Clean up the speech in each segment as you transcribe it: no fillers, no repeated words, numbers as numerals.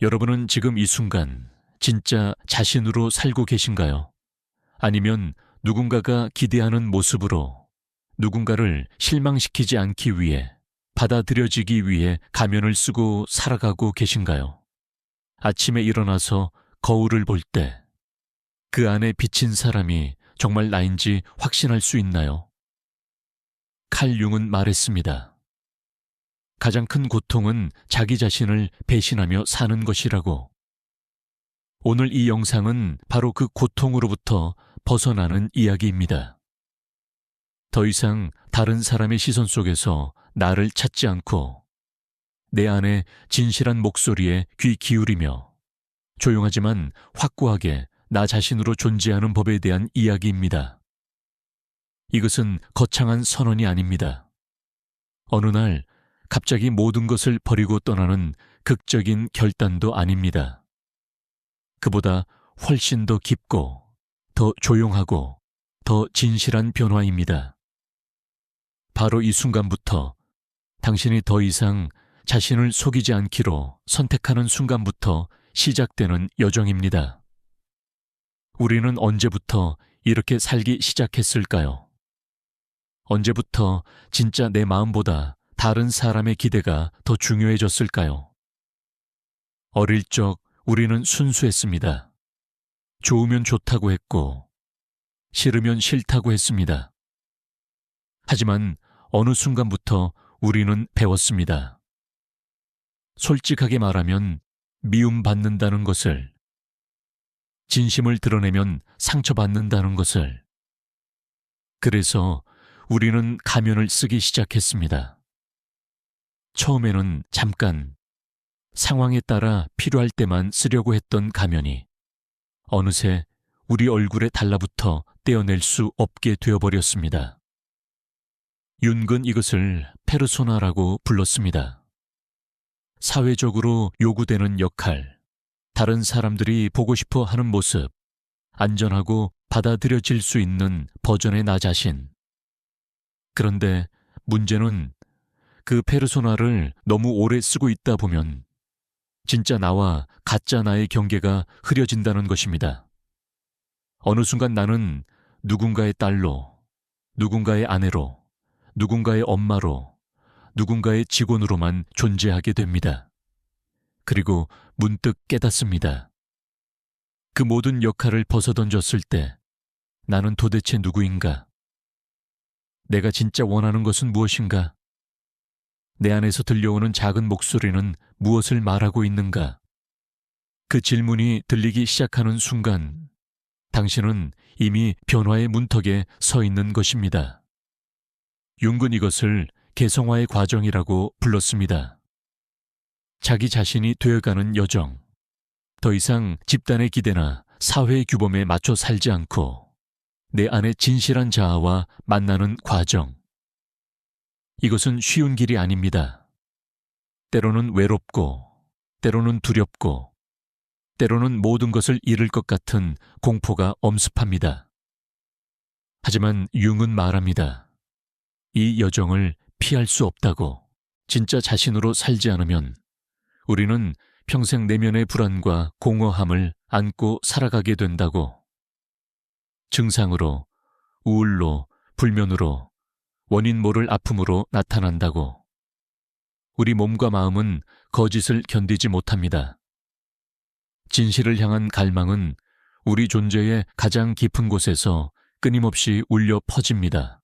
여러분은 지금 이 순간 진짜 자신으로 살고 계신가요? 아니면 누군가가 기대하는 모습으로 누군가를 실망시키지 않기 위해, 받아들여지기 위해 가면을 쓰고 살아가고 계신가요? 아침에 일어나서 거울을 볼 때 그 안에 비친 사람이 정말 나인지 확신할 수 있나요? 칼 융은 말했습니다. 가장 큰 고통은 자기 자신을 배신하며 사는 것이라고. 오늘 이 영상은 바로 그 고통으로부터 벗어나는 이야기입니다. 더 이상 다른 사람의 시선 속에서 나를 찾지 않고 내 안에 진실한 목소리에 귀 기울이며 조용하지만 확고하게 나 자신으로 존재하는 법에 대한 이야기입니다. 이것은 거창한 선언이 아닙니다. 어느 날 갑자기 모든 것을 버리고 떠나는 극적인 결단도 아닙니다. 그보다 훨씬 더 깊고, 더 조용하고, 더 진실한 변화입니다. 바로 이 순간부터 당신이 더 이상 자신을 속이지 않기로 선택하는 순간부터 시작되는 여정입니다. 우리는 언제부터 이렇게 살기 시작했을까요? 언제부터 진짜 내 마음보다 다른 사람의 기대가 더 중요해졌을까요? 어릴 적 우리는 순수했습니다. 좋으면 좋다고 했고, 싫으면 싫다고 했습니다. 하지만 어느 순간부터 우리는 배웠습니다. 솔직하게 말하면 미움받는다는 것을, 진심을 드러내면 상처받는다는 것을. 그래서 우리는 가면을 쓰기 시작했습니다. 처음에는 잠깐, 상황에 따라 필요할 때만 쓰려고 했던 가면이 어느새 우리 얼굴에 달라붙어 떼어낼 수 없게 되어버렸습니다. 윤근 이것을 페르소나라고 불렀습니다. 사회적으로 요구되는 역할, 다른 사람들이 보고 싶어 하는 모습, 안전하고 받아들여질 수 있는 버전의 나 자신. 그런데 문제는 그 페르소나를 너무 오래 쓰고 있다 보면 진짜 나와 가짜 나의 경계가 흐려진다는 것입니다. 어느 순간 나는 누군가의 딸로, 누군가의 아내로, 누군가의 엄마로, 누군가의 직원으로만 존재하게 됩니다. 그리고 문득 깨닫습니다. 그 모든 역할을 벗어던졌을 때 나는 도대체 누구인가? 내가 진짜 원하는 것은 무엇인가? 내 안에서 들려오는 작은 목소리는 무엇을 말하고 있는가? 그 질문이 들리기 시작하는 순간 당신은 이미 변화의 문턱에 서 있는 것입니다. 융은 이것을 개성화의 과정이라고 불렀습니다. 자기 자신이 되어가는 여정. 더 이상 집단의 기대나 사회의 규범에 맞춰 살지 않고 내 안의 진실한 자아와 만나는 과정. 이것은 쉬운 길이 아닙니다. 때로는 외롭고, 때로는 두렵고, 때로는 모든 것을 잃을 것 같은 공포가 엄습합니다. 하지만 융은 말합니다. 이 여정을 피할 수 없다고. 진짜 자신으로 살지 않으면 우리는 평생 내면의 불안과 공허함을 안고 살아가게 된다고. 증상으로, 우울로, 불면으로, 원인 모를 아픔으로 나타난다고. 우리 몸과 마음은 거짓을 견디지 못합니다. 진실을 향한 갈망은 우리 존재의 가장 깊은 곳에서 끊임없이 울려 퍼집니다.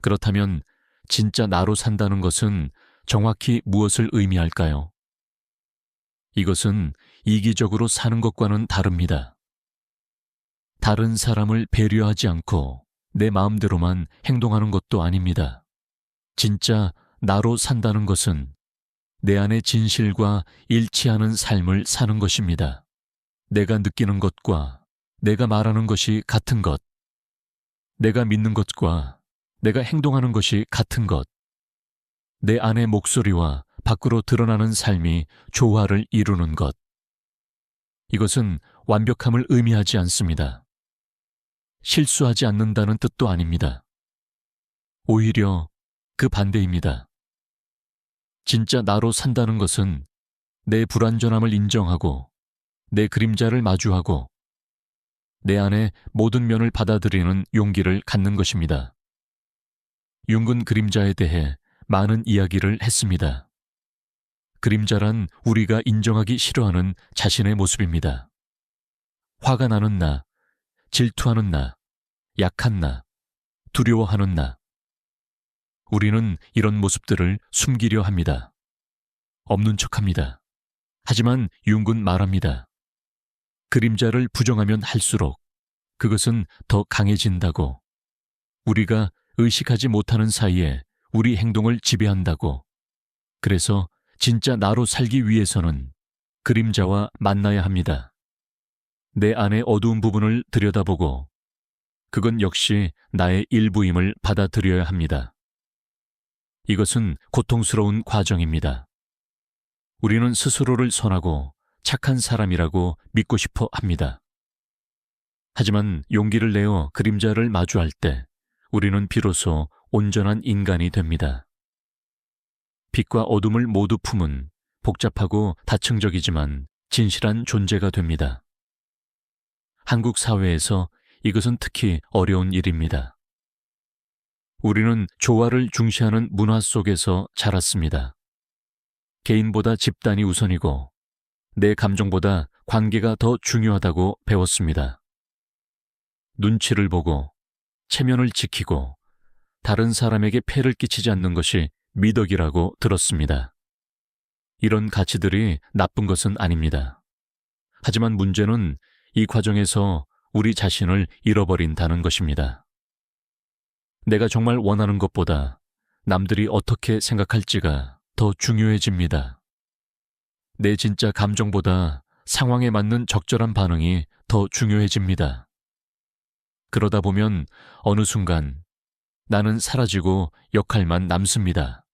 그렇다면 진짜 나로 산다는 것은 정확히 무엇을 의미할까요? 이것은 이기적으로 사는 것과는 다릅니다. 다른 사람을 배려하지 않고 내 마음대로만 행동하는 것도 아닙니다. 진짜 나로 산다는 것은 내 안의 진실과 일치하는 삶을 사는 것입니다. 내가 느끼는 것과 내가 말하는 것이 같은 것, 내가 믿는 것과 내가 행동하는 것이 같은 것, 내 안의 목소리와 밖으로 드러나는 삶이 조화를 이루는 것. 이것은 완벽함을 의미하지 않습니다. 실수하지 않는다는 뜻도 아닙니다. 오히려 그 반대입니다. 진짜 나로 산다는 것은 내 불완전함을 인정하고 내 그림자를 마주하고 내 안의 모든 면을 받아들이는 용기를 갖는 것입니다. 융은 그림자에 대해 많은 이야기를 했습니다. 그림자란 우리가 인정하기 싫어하는 자신의 모습입니다. 화가 나는 나, 질투하는 나, 약한 나, 두려워하는 나. 우리는 이런 모습들을 숨기려 합니다. 없는 척합니다. 하지만 융은 말합니다. 그림자를 부정하면 할수록 그것은 더 강해진다고. 우리가 의식하지 못하는 사이에 우리 행동을 지배한다고. 그래서 진짜 나로 살기 위해서는 그림자와 만나야 합니다. 내 안의 어두운 부분을 들여다보고 그건 역시 나의 일부임을 받아들여야 합니다. 이것은 고통스러운 과정입니다. 우리는 스스로를 선하고 착한 사람이라고 믿고 싶어 합니다. 하지만 용기를 내어 그림자를 마주할 때 우리는 비로소 온전한 인간이 됩니다. 빛과 어둠을 모두 품은 복잡하고 다층적이지만 진실한 존재가 됩니다. 한국 사회에서 이것은 특히 어려운 일입니다. 우리는 조화를 중시하는 문화 속에서 자랐습니다. 개인보다 집단이 우선이고 내 감정보다 관계가 더 중요하다고 배웠습니다. 눈치를 보고 체면을 지키고 다른 사람에게 폐를 끼치지 않는 것이 미덕이라고 들었습니다. 이런 가치들이 나쁜 것은 아닙니다. 하지만 문제는 이 과정에서 우리 자신을 잃어버린다는 것입니다. 내가 정말 원하는 것보다 남들이 어떻게 생각할지가 더 중요해집니다. 내 진짜 감정보다 상황에 맞는 적절한 반응이 더 중요해집니다. 그러다 보면 어느 순간 나는 사라지고 역할만 남습니다.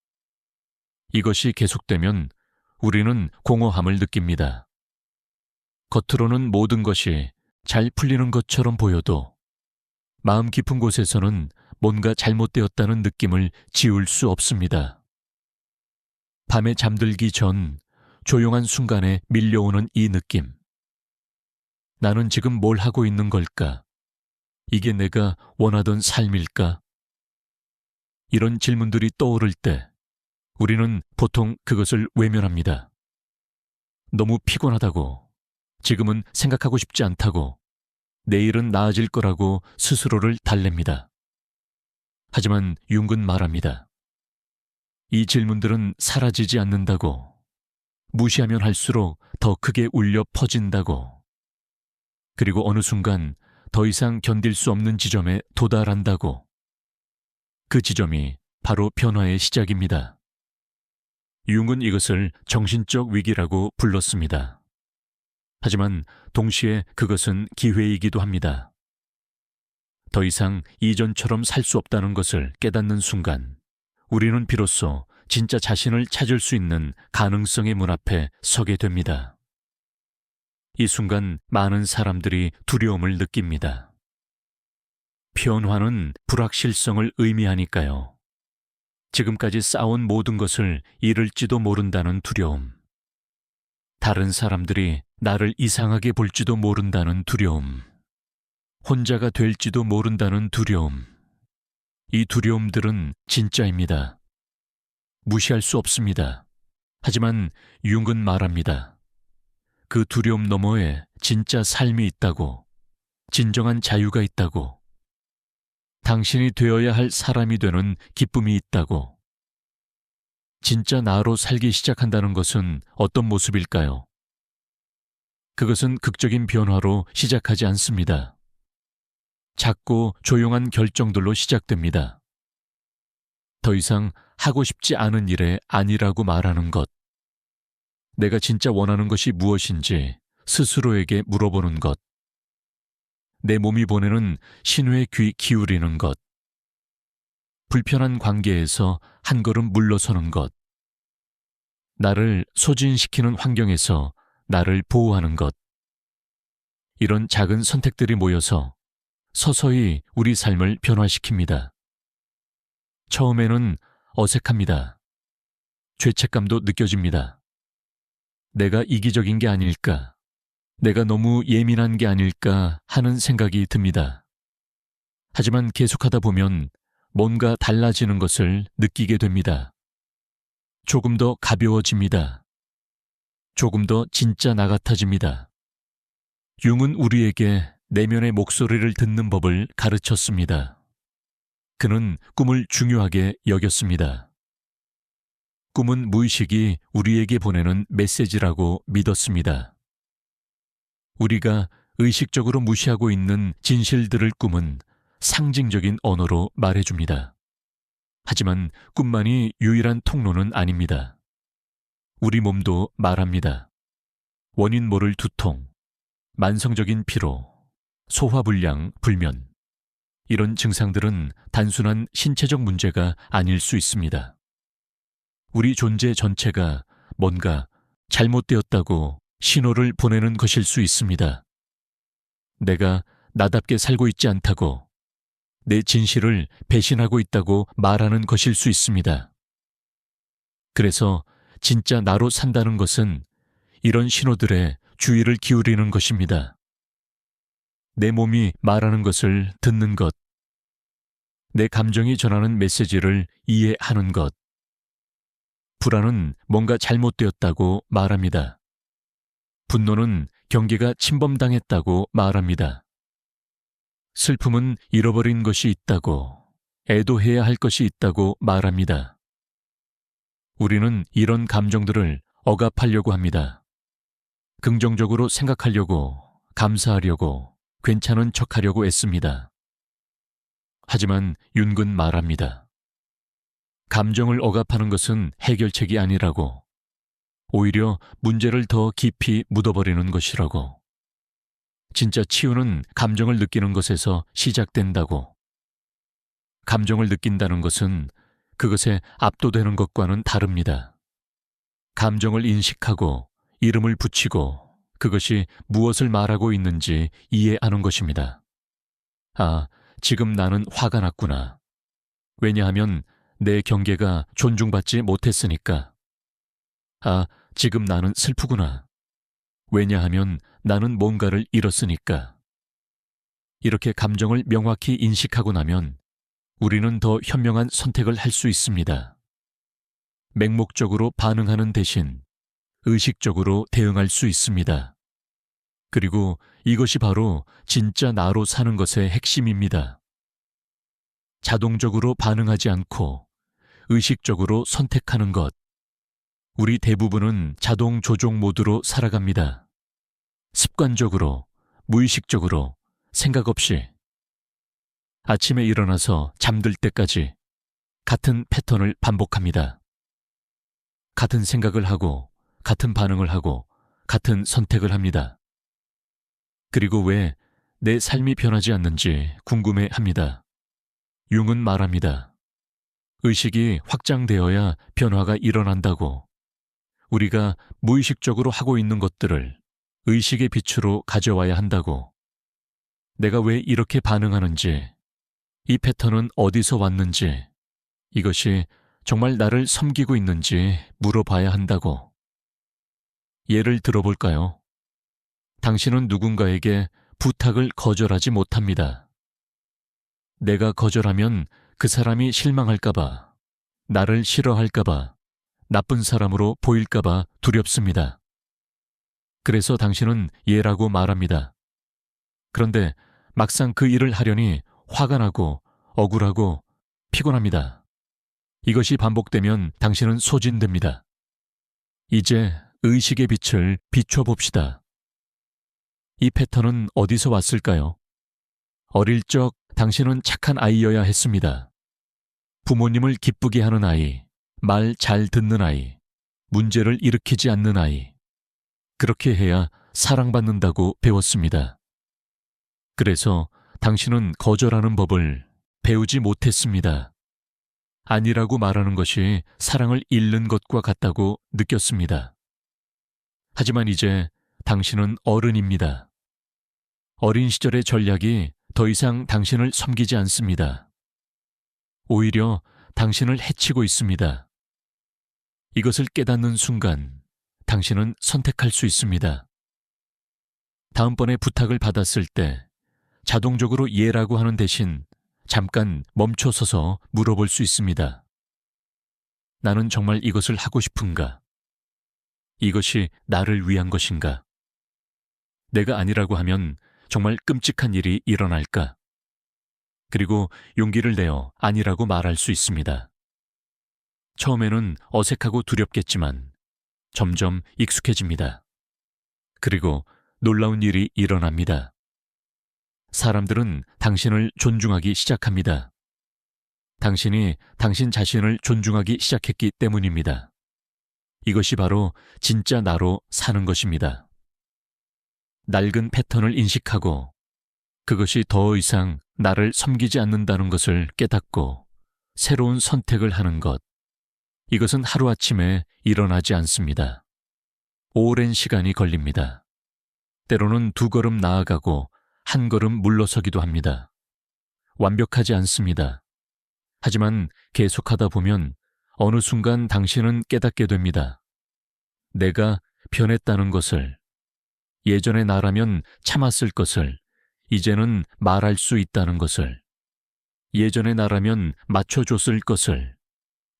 이것이 계속되면 우리는 공허함을 느낍니다. 겉으로는 모든 것이 잘 풀리는 것처럼 보여도 마음 깊은 곳에서는 뭔가 잘못되었다는 느낌을 지울 수 없습니다. 밤에 잠들기 전 조용한 순간에 밀려오는 이 느낌. 나는 지금 뭘 하고 있는 걸까? 이게 내가 원하던 삶일까? 이런 질문들이 떠오를 때 우리는 보통 그것을 외면합니다. 너무 피곤하다고, 지금은 생각하고 싶지 않다고, 내일은 나아질 거라고 스스로를 달랩니다. 하지만 융은 말합니다. 이 질문들은 사라지지 않는다고, 무시하면 할수록 더 크게 울려 퍼진다고, 그리고 어느 순간 더 이상 견딜 수 없는 지점에 도달한다고. 그 지점이 바로 변화의 시작입니다. 융은 이것을 정신적 위기라고 불렀습니다. 하지만 동시에 그것은 기회이기도 합니다. 더 이상 이전처럼 살 수 없다는 것을 깨닫는 순간 우리는 비로소 진짜 자신을 찾을 수 있는 가능성의 문 앞에 서게 됩니다. 이 순간 많은 사람들이 두려움을 느낍니다. 변화는 불확실성을 의미하니까요. 지금까지 쌓아온 모든 것을 잃을지도 모른다는 두려움. 다른 사람들이 나를 이상하게 볼지도 모른다는 두려움. 혼자가 될지도 모른다는 두려움. 이 두려움들은 진짜입니다. 무시할 수 없습니다. 하지만 융은 말합니다. 그 두려움 너머에 진짜 삶이 있다고, 진정한 자유가 있다고, 당신이 되어야 할 사람이 되는 기쁨이 있다고. 진짜 나로 살기 시작한다는 것은 어떤 모습일까요? 그것은 극적인 변화로 시작하지 않습니다. 작고 조용한 결정들로 시작됩니다. 더 이상 하고 싶지 않은 일에 아니라고 말하는 것. 내가 진짜 원하는 것이 무엇인지 스스로에게 물어보는 것. 내 몸이 보내는 신호에 귀 기울이는 것. 불편한 관계에서 한 걸음 물러서는 것. 나를 소진시키는 환경에서 나를 보호하는 것. 이런 작은 선택들이 모여서 서서히 우리 삶을 변화시킵니다. 처음에는 어색합니다. 죄책감도 느껴집니다. 내가 이기적인 게 아닐까, 내가 너무 예민한 게 아닐까 하는 생각이 듭니다. 하지만 계속하다 보면 뭔가 달라지는 것을 느끼게 됩니다. 조금 더 가벼워집니다. 조금 더 진짜 나 같아집니다. 융은 우리에게 내면의 목소리를 듣는 법을 가르쳤습니다. 그는 꿈을 중요하게 여겼습니다. 꿈은 무의식이 우리에게 보내는 메시지라고 믿었습니다. 우리가 의식적으로 무시하고 있는 진실들을 꿈은 상징적인 언어로 말해줍니다. 하지만 꿈만이 유일한 통로는 아닙니다. 우리 몸도 말합니다. 원인 모를 두통, 만성적인 피로, 소화불량, 불면. 이런 증상들은 단순한 신체적 문제가 아닐 수 있습니다. 우리 존재 전체가 뭔가 잘못되었다고 신호를 보내는 것일 수 있습니다. 내가 나답게 살고 있지 않다고, 내 진실을 배신하고 있다고 말하는 것일 수 있습니다. 그래서 진짜 나로 산다는 것은 이런 신호들에 주의를 기울이는 것입니다. 내 몸이 말하는 것을 듣는 것, 내 감정이 전하는 메시지를 이해하는 것. 불안은 뭔가 잘못되었다고 말합니다. 분노는 경계가 침범당했다고 말합니다. 슬픔은 잃어버린 것이 있다고, 애도해야 할 것이 있다고 말합니다. 우리는 이런 감정들을 억압하려고 합니다. 긍정적으로 생각하려고, 감사하려고, 괜찮은 척하려고 애씁니다. 하지만 윤근 말합니다. 감정을 억압하는 것은 해결책이 아니라고, 오히려 문제를 더 깊이 묻어버리는 것이라고. 진짜 치유는 감정을 느끼는 것에서 시작된다고. 감정을 느낀다는 것은 그것에 압도되는 것과는 다릅니다. 감정을 인식하고 이름을 붙이고 그것이 무엇을 말하고 있는지 이해하는 것입니다. 아, 지금 나는 화가 났구나. 왜냐하면 내 경계가 존중받지 못했으니까. 아, 지금 나는 슬프구나. 왜냐하면 나는 뭔가를 잃었으니까. 이렇게 감정을 명확히 인식하고 나면 우리는 더 현명한 선택을 할 수 있습니다. 맹목적으로 반응하는 대신 의식적으로 대응할 수 있습니다. 그리고 이것이 바로 진짜 나로 사는 것의 핵심입니다. 자동적으로 반응하지 않고 의식적으로 선택하는 것. 우리 대부분은 자동 조종 모드로 살아갑니다. 습관적으로, 무의식적으로, 생각 없이. 아침에 일어나서 잠들 때까지 같은 패턴을 반복합니다. 같은 생각을 하고, 같은 반응을 하고, 같은 선택을 합니다. 그리고 왜 내 삶이 변하지 않는지 궁금해합니다. 융은 말합니다. 의식이 확장되어야 변화가 일어난다고. 우리가 무의식적으로 하고 있는 것들을 의식의 빛으로 가져와야 한다고. 내가 왜 이렇게 반응하는지, 이 패턴은 어디서 왔는지, 이것이 정말 나를 섬기고 있는지 물어봐야 한다고. 예를 들어볼까요? 당신은 누군가에게 부탁을 거절하지 못합니다. 내가 거절하면 그 사람이 실망할까봐, 나를 싫어할까봐, 나쁜 사람으로 보일까봐 두렵습니다. 그래서 당신은 예라고 말합니다. 그런데 막상 그 일을 하려니 화가 나고 억울하고 피곤합니다. 이것이 반복되면 당신은 소진됩니다. 이제 의식의 빛을 비춰봅시다. 이 패턴은 어디서 왔을까요? 어릴 적 당신은 착한 아이여야 했습니다. 부모님을 기쁘게 하는 아이, 말 잘 듣는 아이, 문제를 일으키지 않는 아이. 그렇게 해야 사랑받는다고 배웠습니다. 그래서 당신은 거절하는 법을 배우지 못했습니다. 아니라고 말하는 것이 사랑을 잃는 것과 같다고 느꼈습니다. 하지만 이제 당신은 어른입니다. 어린 시절의 전략이 더 이상 당신을 섬기지 않습니다. 오히려 당신을 해치고 있습니다. 이것을 깨닫는 순간 당신은 선택할 수 있습니다. 다음번에 부탁을 받았을 때 자동적으로 예라고 하는 대신 잠깐 멈춰서서 물어볼 수 있습니다. 나는 정말 이것을 하고 싶은가? 이것이 나를 위한 것인가? 내가 아니라고 하면 정말 끔찍한 일이 일어날까? 그리고 용기를 내어 아니라고 말할 수 있습니다. 처음에는 어색하고 두렵겠지만 점점 익숙해집니다. 그리고 놀라운 일이 일어납니다. 사람들은 당신을 존중하기 시작합니다. 당신이 당신 자신을 존중하기 시작했기 때문입니다. 이것이 바로 진짜 나로 사는 것입니다. 낡은 패턴을 인식하고 그것이 더 이상 나를 섬기지 않는다는 것을 깨닫고 새로운 선택을 하는 것. 이것은 하루아침에 일어나지 않습니다. 오랜 시간이 걸립니다. 때로는 2걸음 나아가고 1걸음 물러서기도 합니다. 완벽하지 않습니다. 하지만 계속하다 보면 어느 순간 당신은 깨닫게 됩니다. 내가 변했다는 것을, 예전의 나라면 참았을 것을 이제는 말할 수 있다는 것을, 예전의 나라면 맞춰줬을 것을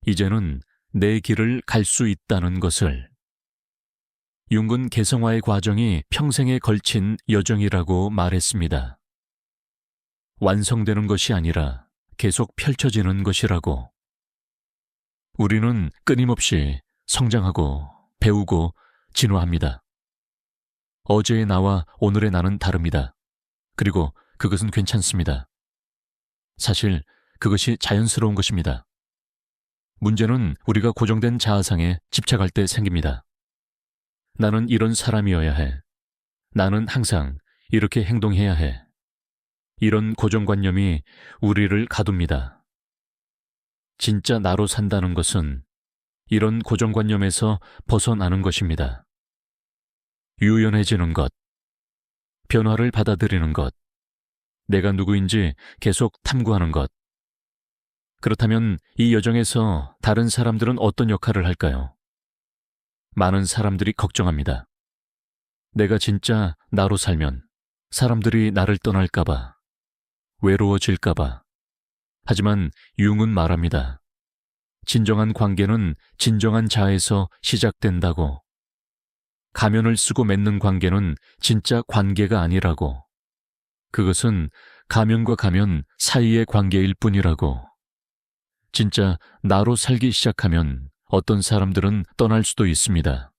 이제는 내 길을 갈 수 있다는 것을. 융은 개성화의 과정이 평생에 걸친 여정이라고 말했습니다. 완성되는 것이 아니라 계속 펼쳐지는 것이라고. 우리는 끊임없이 성장하고 배우고 진화합니다. 어제의 나와 오늘의 나는 다릅니다. 그리고 그것은 괜찮습니다. 사실 그것이 자연스러운 것입니다. 문제는 우리가 고정된 자아상에 집착할 때 생깁니다. 나는 이런 사람이어야 해. 나는 항상 이렇게 행동해야 해. 이런 고정관념이 우리를 가둡니다. 진짜 나로 산다는 것은 이런 고정관념에서 벗어나는 것입니다. 유연해지는 것, 변화를 받아들이는 것, 내가 누구인지 계속 탐구하는 것. 그렇다면 이 여정에서 다른 사람들은 어떤 역할을 할까요? 많은 사람들이 걱정합니다. 내가 진짜 나로 살면 사람들이 나를 떠날까봐, 외로워질까봐. 하지만 융은 말합니다. 진정한 관계는 진정한 자에서 시작된다고. 가면을 쓰고 맺는 관계는 진짜 관계가 아니라고. 그것은 가면과 가면 사이의 관계일 뿐이라고. 진짜 나로 살기 시작하면 어떤 사람들은 떠날 수도 있습니다.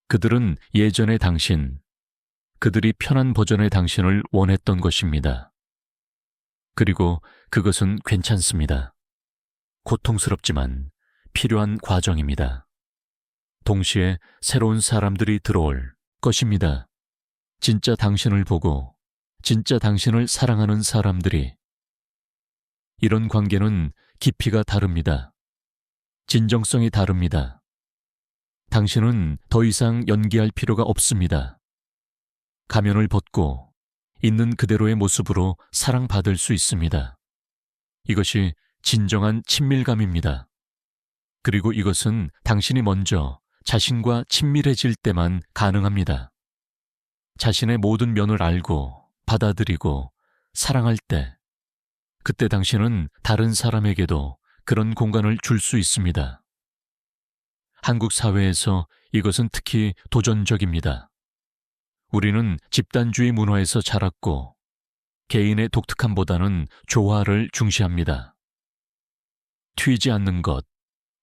그들은 예전의 당신, 그들이 편한 버전의 당신을 원했던 것입니다. 그리고 그것은 괜찮습니다. 고통스럽지만 필요한 과정입니다. 동시에 새로운 사람들이 들어올 것입니다. 진짜 당신을 보고 진짜 당신을 사랑하는 사람들이. 이런 관계는 깊이가 다릅니다. 진정성이 다릅니다. 당신은 더 이상 연기할 필요가 없습니다. 가면을 벗고 있는 그대로의 모습으로 사랑받을 수 있습니다. 이것이 진정한 친밀감입니다. 그리고 이것은 당신이 먼저 자신과 친밀해질 때만 가능합니다. 자신의 모든 면을 알고 받아들이고 사랑할 때, 그때 당신은 다른 사람에게도 그런 공간을 줄 수 있습니다. 한국 사회에서 이것은 특히 도전적입니다. 우리는 집단주의 문화에서 자랐고 개인의 독특함보다는 조화를 중시합니다. 튀지 않는 것,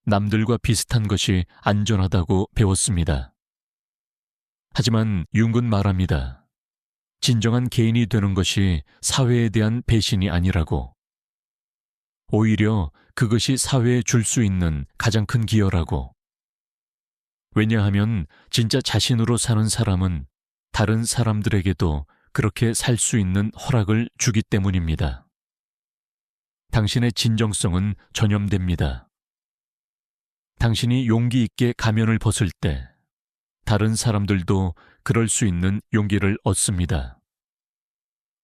남들과 비슷한 것이 안전하다고 배웠습니다. 하지만 융은 말합니다. 진정한 개인이 되는 것이 사회에 대한 배신이 아니라고. 오히려 그것이 사회에 줄 수 있는 가장 큰 기여라고. 왜냐하면 진짜 자신으로 사는 사람은 다른 사람들에게도 그렇게 살 수 있는 허락을 주기 때문입니다. 당신의 진정성은 전염됩니다. 당신이 용기 있게 가면을 벗을 때 다른 사람들도 그럴 수 있는 용기를 얻습니다.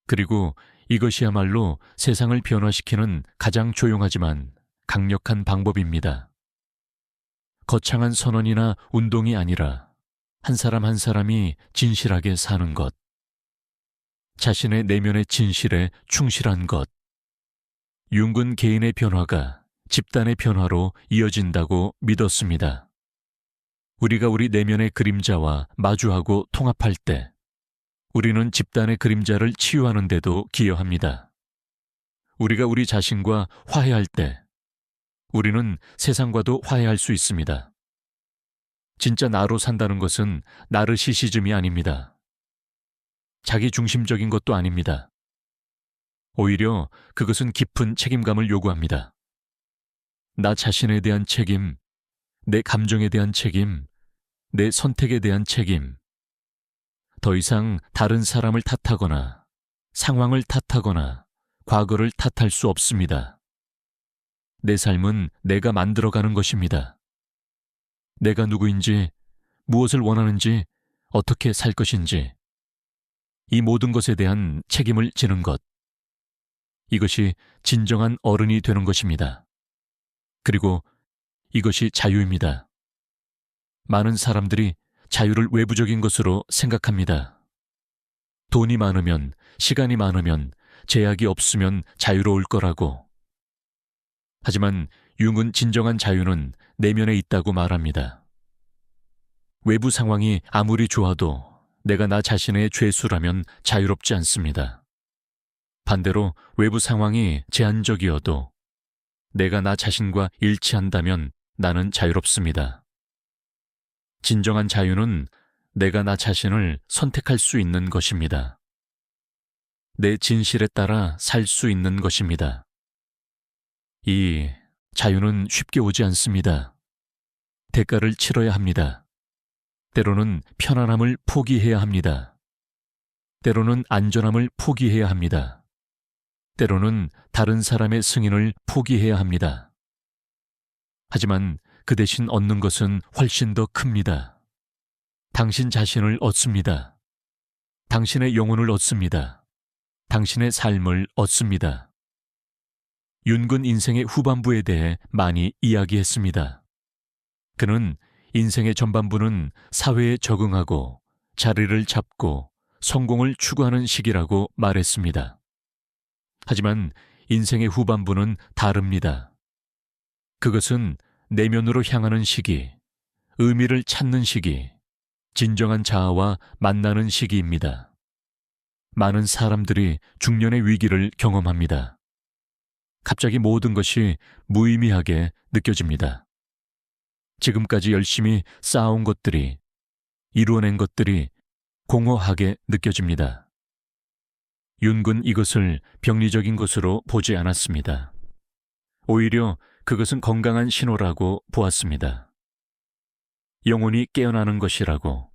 그리고 이것이야말로 세상을 변화시키는 가장 조용하지만 강력한 방법입니다. 거창한 선언이나 운동이 아니라 한 사람 한 사람이 진실하게 사는 것, 자신의 내면의 진실에 충실한 것, 윤군 개인의 변화가 집단의 변화로 이어진다고 믿었습니다. 우리가 우리 내면의 그림자와 마주하고 통합할 때 우리는 집단의 그림자를 치유하는 데도 기여합니다. 우리가 우리 자신과 화해할 때 우리는 세상과도 화해할 수 있습니다. 진짜 나로 산다는 것은 나르시시즘이 아닙니다. 자기중심적인 것도 아닙니다. 오히려 그것은 깊은 책임감을 요구합니다. 나 자신에 대한 책임, 내 감정에 대한 책임, 내 선택에 대한 책임. 더 이상 다른 사람을 탓하거나 상황을 탓하거나 과거를 탓할 수 없습니다. 내 삶은 내가 만들어가는 것입니다. 내가 누구인지, 무엇을 원하는지, 어떻게 살 것인지, 이 모든 것에 대한 책임을 지는 것. 이것이 진정한 어른이 되는 것입니다. 그리고 이것이 자유입니다. 많은 사람들이 자유를 외부적인 것으로 생각합니다. 돈이 많으면, 시간이 많으면, 제약이 없으면 자유로울 거라고. 하지만 융은 진정한 자유는 내면에 있다고 말합니다. 외부 상황이 아무리 좋아도 내가 나 자신의 죄수라면 자유롭지 않습니다. 반대로 외부 상황이 제한적이어도 내가 나 자신과 일치한다면 나는 자유롭습니다. 진정한 자유는 내가 나 자신을 선택할 수 있는 것입니다. 내 진실에 따라 살 수 있는 것입니다. 이 자유는 쉽게 오지 않습니다. 대가를 치러야 합니다. 때로는 편안함을 포기해야 합니다. 때로는 안전함을 포기해야 합니다. 때로는 다른 사람의 승인을 포기해야 합니다. 하지만 그 대신 얻는 것은 훨씬 더 큽니다. 당신 자신을 얻습니다. 당신의 영혼을 얻습니다. 당신의 삶을 얻습니다. 윤근 인생의 후반부에 대해 많이 이야기했습니다. 그는 인생의 전반부는 사회에 적응하고 자리를 잡고 성공을 추구하는 시기라고 말했습니다. 하지만 인생의 후반부는 다릅니다. 그것은 내면으로 향하는 시기, 의미를 찾는 시기, 진정한 자아와 만나는 시기입니다. 많은 사람들이 중년의 위기를 경험합니다. 갑자기 모든 것이 무의미하게 느껴집니다. 지금까지 열심히 쌓아온 것들이, 이루어낸 것들이 공허하게 느껴집니다. 윤군 이것을 병리적인 것으로 보지 않았습니다. 오히려 그것은 건강한 신호라고 보았습니다. 영혼이 깨어나는 것이라고,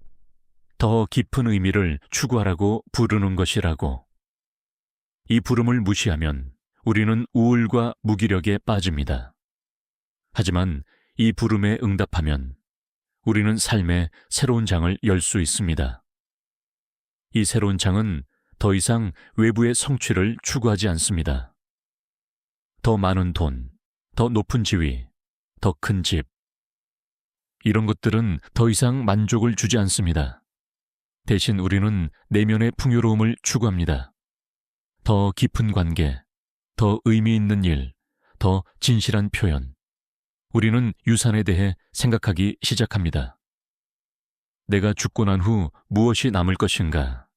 더 깊은 의미를 추구하라고 부르는 것이라고. 이 부름을 무시하면 우리는 우울과 무기력에 빠집니다. 하지만 이 부름에 응답하면 우리는 삶의 새로운 장을 열 수 있습니다. 이 새로운 장은 더 이상 외부의 성취를 추구하지 않습니다. 더 많은 돈, 더 높은 지위, 더 큰 집. 이런 것들은 더 이상 만족을 주지 않습니다. 대신 우리는 내면의 풍요로움을 추구합니다. 더 깊은 관계, 더 의미 있는 일, 더 진실한 표현. 우리는 유산에 대해 생각하기 시작합니다. 내가 죽고 난 후 무엇이 남을 것인가?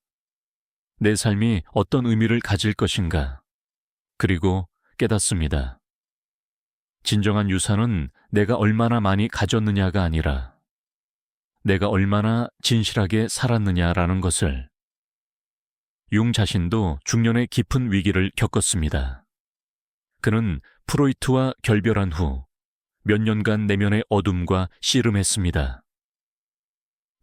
내 삶이 어떤 의미를 가질 것인가? 그리고 깨닫습니다. 진정한 유산은 내가 얼마나 많이 가졌느냐가 아니라 내가 얼마나 진실하게 살았느냐라는 것을. 융 자신도 중년의 깊은 위기를 겪었습니다. 그는 프로이트와 결별한 후 몇 년간 내면의 어둠과 씨름했습니다.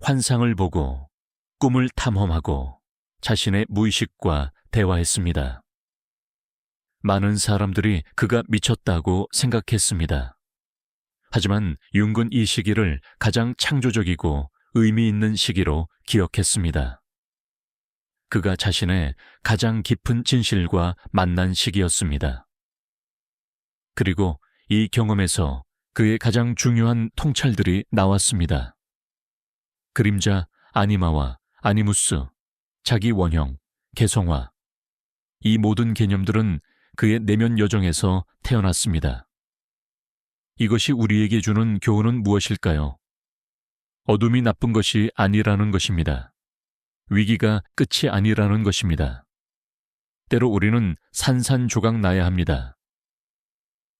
환상을 보고 꿈을 탐험하고 자신의 무의식과 대화했습니다. 많은 사람들이 그가 미쳤다고 생각했습니다. 하지만 융은 이 시기를 가장 창조적이고 의미 있는 시기로 기억했습니다. 그가 자신의 가장 깊은 진실과 만난 시기였습니다. 그리고 이 경험에서 그의 가장 중요한 통찰들이 나왔습니다. 그림자, 아니마와 아니무스, 자기 원형, 개성화. 이 모든 개념들은 그의 내면 여정에서 태어났습니다. 이것이 우리에게 주는 교훈은 무엇일까요? 어둠이 나쁜 것이 아니라는 것입니다. 위기가 끝이 아니라는 것입니다. 때로 우리는 산산조각 나야 합니다.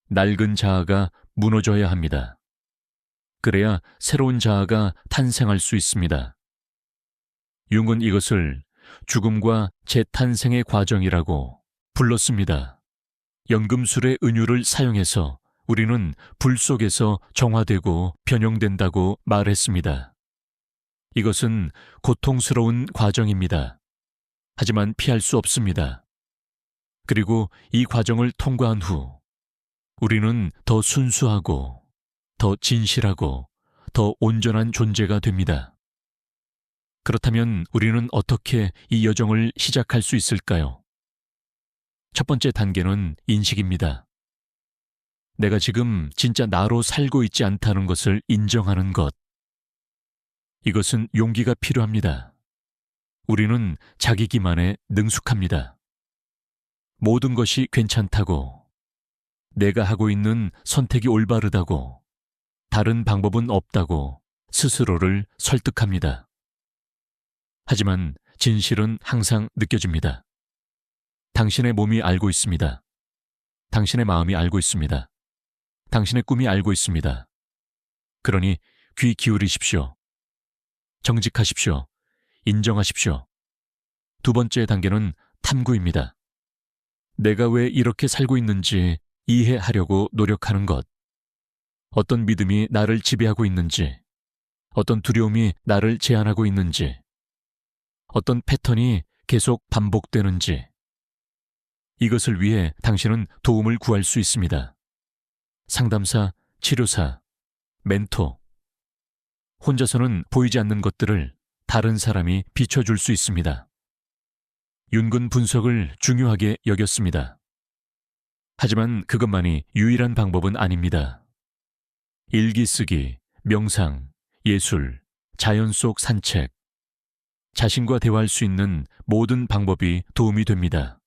낡은 자아가 무너져야 합니다. 그래야 새로운 자아가 탄생할 수 있습니다. 융은 이것을 죽음과 재탄생의 과정이라고 불렀습니다. 연금술의 은유를 사용해서 우리는 불 속에서 정화되고 변형된다고 말했습니다. 이것은 고통스러운 과정입니다. 하지만 피할 수 없습니다. 그리고 이 과정을 통과한 후 우리는 더 순수하고 더 진실하고 더 온전한 존재가 됩니다. 그렇다면 우리는 어떻게 이 여정을 시작할 수 있을까요? 첫 번째 단계는 인식입니다. 내가 지금 진짜 나로 살고 있지 않다는 것을 인정하는 것. 이것은 용기가 필요합니다. 우리는 자기 기만에 능숙합니다. 모든 것이 괜찮다고, 내가 하고 있는 선택이 올바르다고, 다른 방법은 없다고 스스로를 설득합니다. 하지만 진실은 항상 느껴집니다. 당신의 몸이 알고 있습니다. 당신의 마음이 알고 있습니다. 당신의 꿈이 알고 있습니다. 그러니 귀 기울이십시오. 정직하십시오. 인정하십시오. 두 번째 단계는 탐구입니다. 내가 왜 이렇게 살고 있는지 이해하려고 노력하는 것. 어떤 믿음이 나를 지배하고 있는지, 어떤 두려움이 나를 제한하고 있는지, 어떤 패턴이 계속 반복되는지. 이것을 위해 당신은 도움을 구할 수 있습니다. 상담사, 치료사, 멘토. 혼자서는 보이지 않는 것들을 다른 사람이 비춰줄 수 있습니다. 윤근 분석을 중요하게 여겼습니다. 하지만 그것만이 유일한 방법은 아닙니다. 일기 쓰기, 명상, 예술, 자연 속 산책, 자신과 대화할 수 있는 모든 방법이 도움이 됩니다.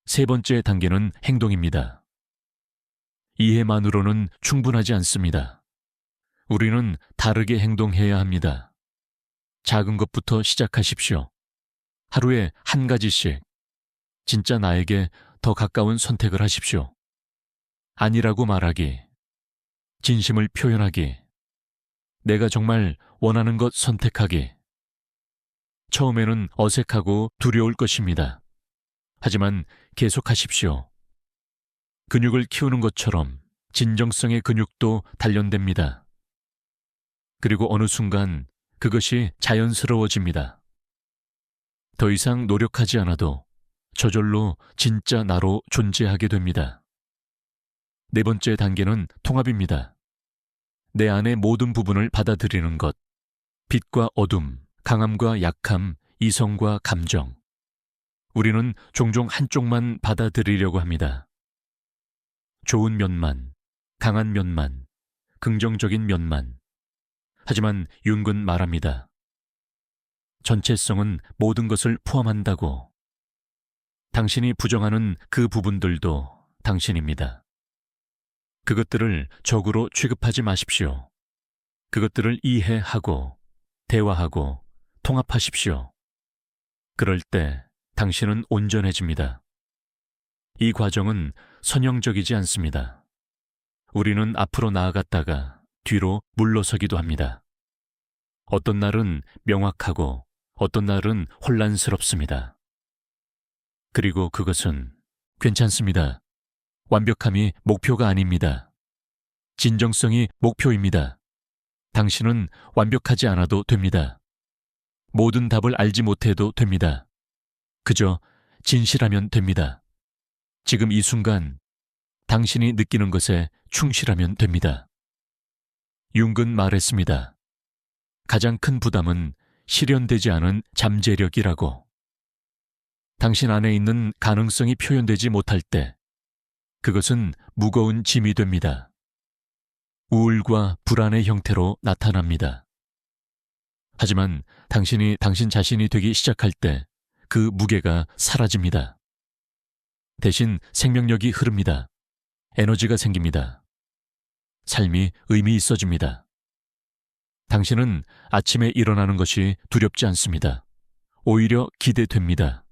세 번째 단계는 행동입니다. 이해만으로는 충분하지 않습니다. 우리는 다르게 행동해야 합니다. 작은 것부터 시작하십시오. 하루에 한 가지씩 진짜 나에게 더 가까운 선택을 하십시오. 아니라고 말하기, 진심을 표현하기, 내가 정말 원하는 것 선택하기. 처음에는 어색하고 두려울 것입니다. 하지만 계속하십시오. 근육을 키우는 것처럼 진정성의 근육도 단련됩니다. 그리고 어느 순간 그것이 자연스러워집니다. 더 이상 노력하지 않아도 저절로 진짜 나로 존재하게 됩니다. 네 번째 단계는 통합입니다. 내 안의 모든 부분을 받아들이는 것. 빛과 어둠, 강함과 약함, 이성과 감정. 우리는 종종 한쪽만 받아들이려고 합니다. 좋은 면만, 강한 면만, 긍정적인 면만. 하지만 윤근 말합니다. 전체성은 모든 것을 포함한다고. 당신이 부정하는 그 부분들도 당신입니다. 그것들을 적으로 취급하지 마십시오. 그것들을 이해하고 대화하고 통합하십시오. 그럴 때 당신은 온전해집니다. 이 과정은 선형적이지 않습니다. 우리는 앞으로 나아갔다가 뒤로 물러서기도 합니다. 어떤 날은 명확하고 어떤 날은 혼란스럽습니다. 그리고 그것은 괜찮습니다. 완벽함이 목표가 아닙니다. 진정성이 목표입니다. 당신은 완벽하지 않아도 됩니다. 모든 답을 알지 못해도 됩니다. 그저 진실하면 됩니다. 지금 이 순간 당신이 느끼는 것에 충실하면 됩니다. 융근 말했습니다. 가장 큰 부담은 실현되지 않은 잠재력이라고. 당신 안에 있는 가능성이 표현되지 못할 때 그것은 무거운 짐이 됩니다. 우울과 불안의 형태로 나타납니다. 하지만 당신이 당신 자신이 되기 시작할 때 그 무게가 사라집니다. 대신 생명력이 흐릅니다. 에너지가 생깁니다. 삶이 의미 있어집니다. 당신은 아침에 일어나는 것이 두렵지 않습니다. 오히려 기대됩니다.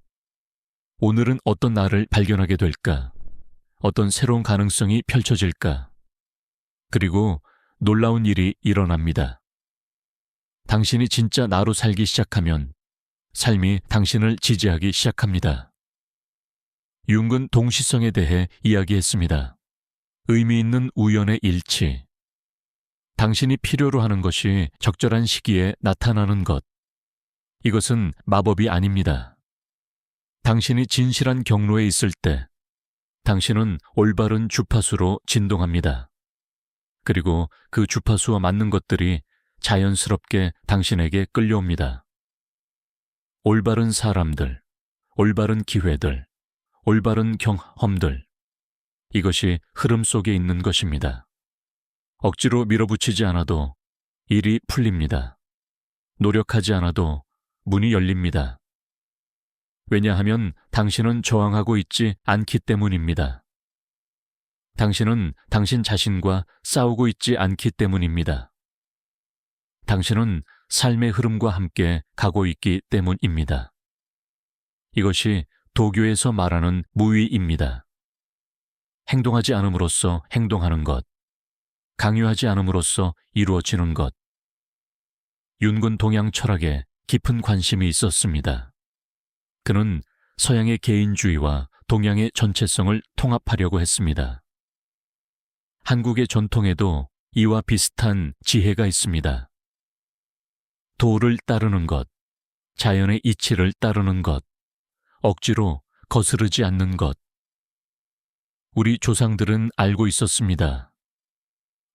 오늘은 어떤 나를 발견하게 될까? 어떤 새로운 가능성이 펼쳐질까? 그리고 놀라운 일이 일어납니다. 당신이 진짜 나로 살기 시작하면 삶이 당신을 지지하기 시작합니다. 융은 동시성에 대해 이야기했습니다. 의미 있는 우연의 일치. 당신이 필요로 하는 것이 적절한 시기에 나타나는 것. 이것은 마법이 아닙니다. 당신이 진실한 경로에 있을 때 당신은 올바른 주파수로 진동합니다. 그리고 그 주파수와 맞는 것들이 자연스럽게 당신에게 끌려옵니다. 올바른 사람들, 올바른 기회들, 올바른 경험들. 이것이 흐름 속에 있는 것입니다. 억지로 밀어붙이지 않아도 일이 풀립니다. 노력하지 않아도 문이 열립니다. 왜냐하면 당신은 저항하고 있지 않기 때문입니다. 당신은 당신 자신과 싸우고 있지 않기 때문입니다. 당신은 삶의 흐름과 함께 가고 있기 때문입니다. 이것이 도교에서 말하는 무위입니다. 행동하지 않음으로써 행동하는 것, 강요하지 않음으로써 이루어지는 것. 윤군 동양 철학에 깊은 관심이 있었습니다. 그는 서양의 개인주의와 동양의 전체성을 통합하려고 했습니다. 한국의 전통에도 이와 비슷한 지혜가 있습니다. 도를 따르는 것, 자연의 이치를 따르는 것, 억지로 거스르지 않는 것. 우리 조상들은 알고 있었습니다.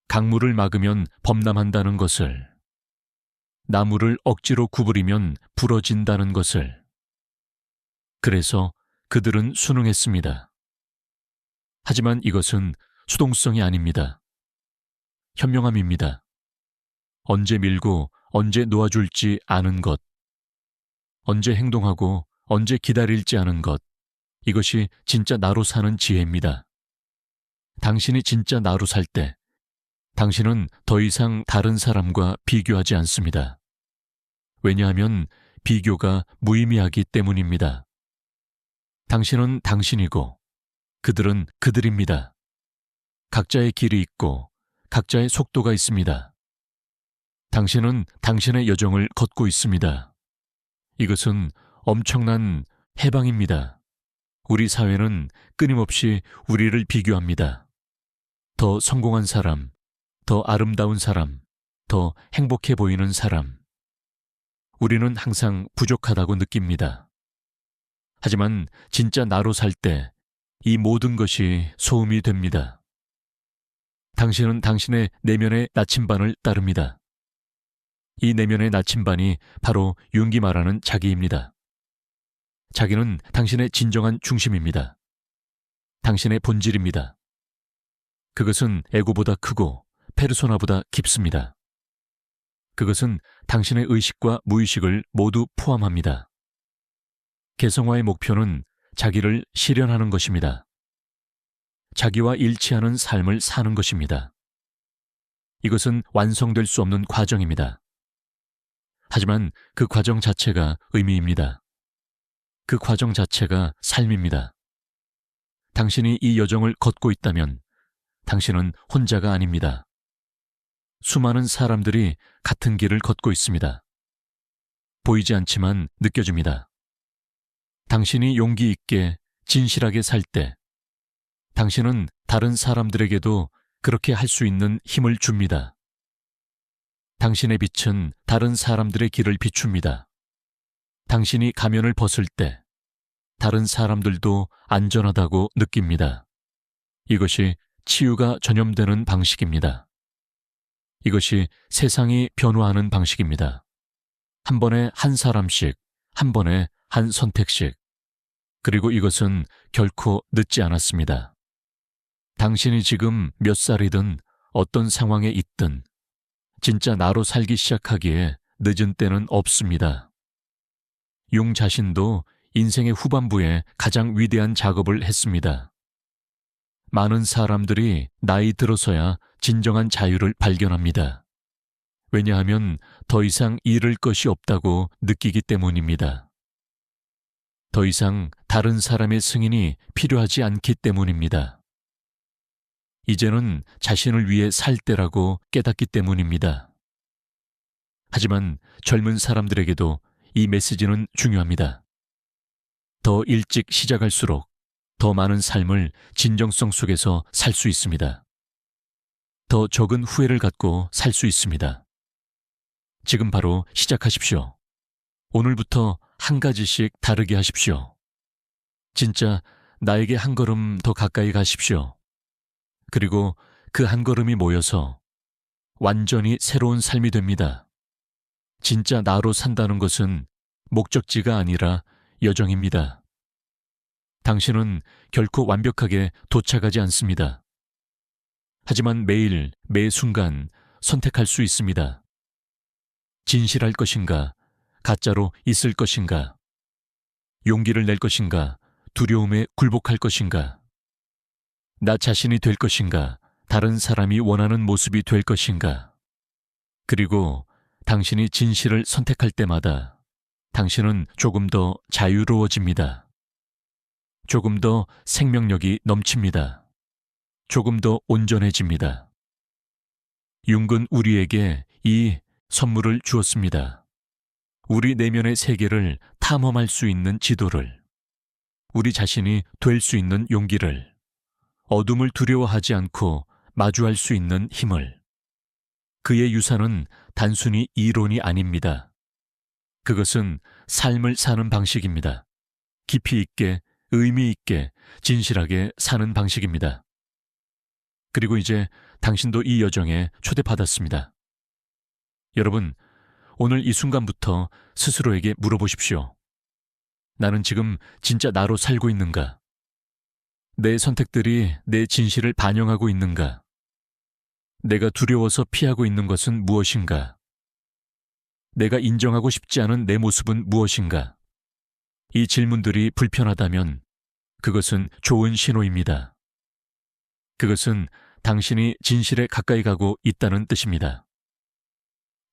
강물을 막으면 범람한다는 것을, 나무를 억지로 구부리면 부러진다는 것을. 그래서 그들은 순응했습니다. 하지만 이것은 수동성이 아닙니다. 현명함입니다. 언제 밀고 언제 놓아줄지 아는 것, 언제 행동하고 언제 기다릴지 아는 것, 이것이 진짜 나로 사는 지혜입니다. 당신이 진짜 나로 살 때 당신은 더 이상 다른 사람과 비교하지 않습니다. 왜냐하면 비교가 무의미하기 때문입니다. 당신은 당신이고 그들은 그들입니다. 각자의 길이 있고 각자의 속도가 있습니다. 당신은 당신의 여정을 걷고 있습니다. 이것은 엄청난 해방입니다. 우리 사회는 끊임없이 우리를 비교합니다. 더 성공한 사람, 더 아름다운 사람, 더 행복해 보이는 사람. 우리는 항상 부족하다고 느낍니다. 하지만 진짜 나로 살 때 이 모든 것이 소음이 됩니다. 당신은 당신의 내면의 나침반을 따릅니다. 이 내면의 나침반이 바로 융이 말하는 자기입니다. 자기는 당신의 진정한 중심입니다. 당신의 본질입니다. 그것은 에고보다 크고 페르소나보다 깊습니다. 그것은 당신의 의식과 무의식을 모두 포함합니다. 개성화의 목표는 자기를 실현하는 것입니다. 자기와 일치하는 삶을 사는 것입니다. 이것은 완성될 수 없는 과정입니다. 하지만 그 과정 자체가 의미입니다. 그 과정 자체가 삶입니다. 당신이 이 여정을 걷고 있다면 당신은 혼자가 아닙니다. 수많은 사람들이 같은 길을 걷고 있습니다. 보이지 않지만 느껴집니다. 당신이 용기 있게 진실하게 살 때 당신은 다른 사람들에게도 그렇게 할 수 있는 힘을 줍니다. 당신의 빛은 다른 사람들의 길을 비춥니다. 당신이 가면을 벗을 때 다른 사람들도 안전하다고 느낍니다. 이것이 치유가 전염되는 방식입니다. 이것이 세상이 변화하는 방식입니다. 한 번에 한 사람씩, 한 번에 한 선택씩. 그리고 이것은 결코 늦지 않았습니다. 당신이 지금 몇 살이든 어떤 상황에 있든 진짜 나로 살기 시작하기에 늦은 때는 없습니다. 용 자신도 인생의 후반부에 가장 위대한 작업을 했습니다. 많은 사람들이 나이 들어서야 진정한 자유를 발견합니다. 왜냐하면 더 이상 잃을 것이 없다고 느끼기 때문입니다. 더 이상 다른 사람의 승인이 필요하지 않기 때문입니다. 이제는 자신을 위해 살 때라고 깨닫기 때문입니다. 하지만 젊은 사람들에게도 이 메시지는 중요합니다. 더 일찍 시작할수록 더 많은 삶을 진정성 속에서 살 수 있습니다. 더 적은 후회를 갖고 살 수 있습니다. 지금 바로 시작하십시오. 오늘부터 한 가지씩 다르게 하십시오. 진짜 나에게 한 걸음 더 가까이 가십시오. 그리고 그 한 걸음이 모여서 완전히 새로운 삶이 됩니다. 진짜 나로 산다는 것은 목적지가 아니라 여정입니다. 당신은 결코 완벽하게 도착하지 않습니다. 하지만 매일, 매 순간 선택할 수 있습니다. 진실할 것인가, 가짜로 있을 것인가, 용기를 낼 것인가, 두려움에 굴복할 것인가, 나 자신이 될 것인가, 다른 사람이 원하는 모습이 될 것인가. 그리고 당신이 진실을 선택할 때마다 당신은 조금 더 자유로워집니다. 조금 더 생명력이 넘칩니다. 조금 더 온전해집니다. 융은 우리에게 이 선물을 주었습니다. 우리 내면의 세계를 탐험할 수 있는 지도를, 우리 자신이 될 수 있는 용기를, 어둠을 두려워하지 않고 마주할 수 있는 힘을. 그의 유산은 단순히 이론이 아닙니다. 그것은 삶을 사는 방식입니다. 깊이 있게, 의미 있게, 진실하게 사는 방식입니다. 그리고 이제 당신도 이 여정에 초대받았습니다. 여러분, 오늘 이 순간부터 스스로에게 물어보십시오. 나는 지금 진짜 나로 살고 있는가? 내 선택들이 내 진실을 반영하고 있는가? 내가 두려워서 피하고 있는 것은 무엇인가? 내가 인정하고 싶지 않은 내 모습은 무엇인가? 이 질문들이 불편하다면 그것은 좋은 신호입니다. 그것은 당신이 진실에 가까이 가고 있다는 뜻입니다.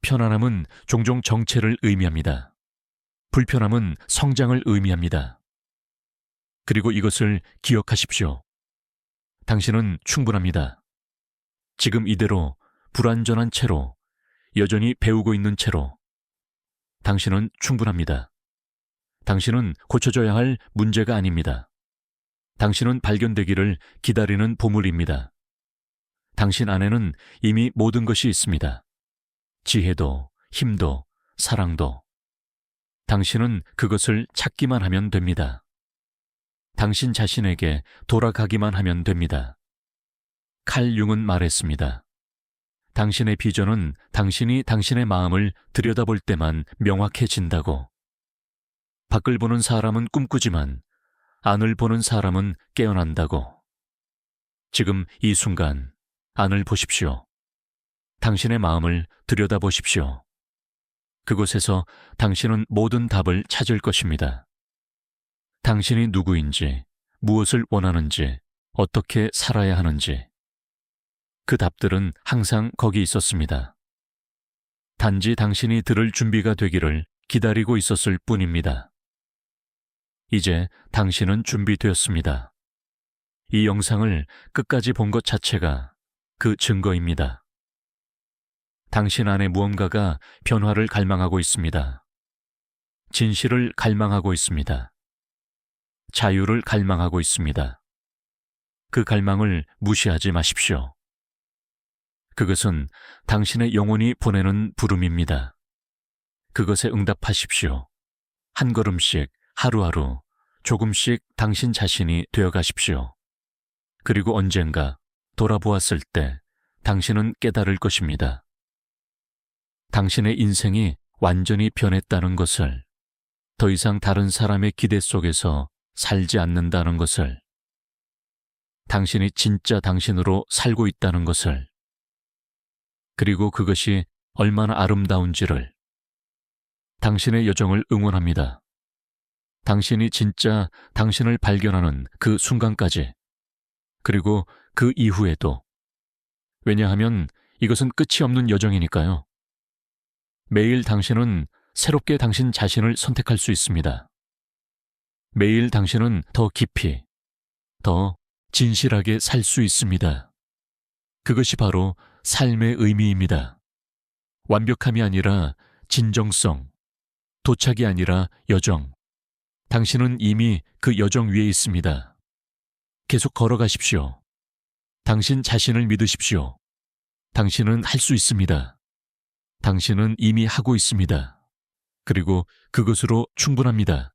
편안함은 종종 정체를 의미합니다. 불편함은 성장을 의미합니다. 그리고 이것을 기억하십시오. 당신은 충분합니다. 지금 이대로 불완전한 채로, 여전히 배우고 있는 채로 당신은 충분합니다. 당신은 고쳐져야 할 문제가 아닙니다. 당신은 발견되기를 기다리는 보물입니다. 당신 안에는 이미 모든 것이 있습니다. 지혜도, 힘도, 사랑도. 당신은 그것을 찾기만 하면 됩니다. 당신 자신에게 돌아가기만 하면 됩니다. 칼 융은 말했습니다. 당신의 비전은 당신이 당신의 마음을 들여다볼 때만 명확해진다고. 밖을 보는 사람은 꿈꾸지만 안을 보는 사람은 깨어난다고. 지금 이 순간 안을 보십시오. 당신의 마음을 들여다보십시오. 그곳에서 당신은 모든 답을 찾을 것입니다. 당신이 누구인지, 무엇을 원하는지, 어떻게 살아야 하는지. 그 답들은 항상 거기 있었습니다. 단지 당신이 들을 준비가 되기를 기다리고 있었을 뿐입니다. 이제 당신은 준비되었습니다. 이 영상을 끝까지 본 것 자체가 그 증거입니다. 당신 안에 무언가가 변화를 갈망하고 있습니다. 진실을 갈망하고 있습니다. 자유를 갈망하고 있습니다. 그 갈망을 무시하지 마십시오. 그것은 당신의 영혼이 보내는 부름입니다. 그것에 응답하십시오. 한 걸음씩, 하루하루, 조금씩 당신 자신이 되어가십시오. 그리고 언젠가 돌아보았을 때 당신은 깨달을 것입니다. 당신의 인생이 완전히 변했다는 것을, 더 이상 다른 사람의 기대 속에서 살지 않는다는 것을, 당신이 진짜 당신으로 살고 있다는 것을, 그리고 그것이 얼마나 아름다운지를. 당신의 여정을 응원합니다. 당신이 진짜 당신을 발견하는 그 순간까지, 그리고 그 이후에도. 왜냐하면 이것은 끝이 없는 여정이니까요. 매일 당신은 새롭게 당신 자신을 선택할 수 있습니다. 매일 당신은 더 깊이, 더 진실하게 살 수 있습니다. 그것이 바로 삶의 의미입니다. 완벽함이 아니라 진정성, 도착이 아니라 여정. 당신은 이미 그 여정 위에 있습니다. 계속 걸어가십시오. 당신 자신을 믿으십시오. 당신은 할 수 있습니다. 당신은 이미 하고 있습니다. 그리고 그것으로 충분합니다.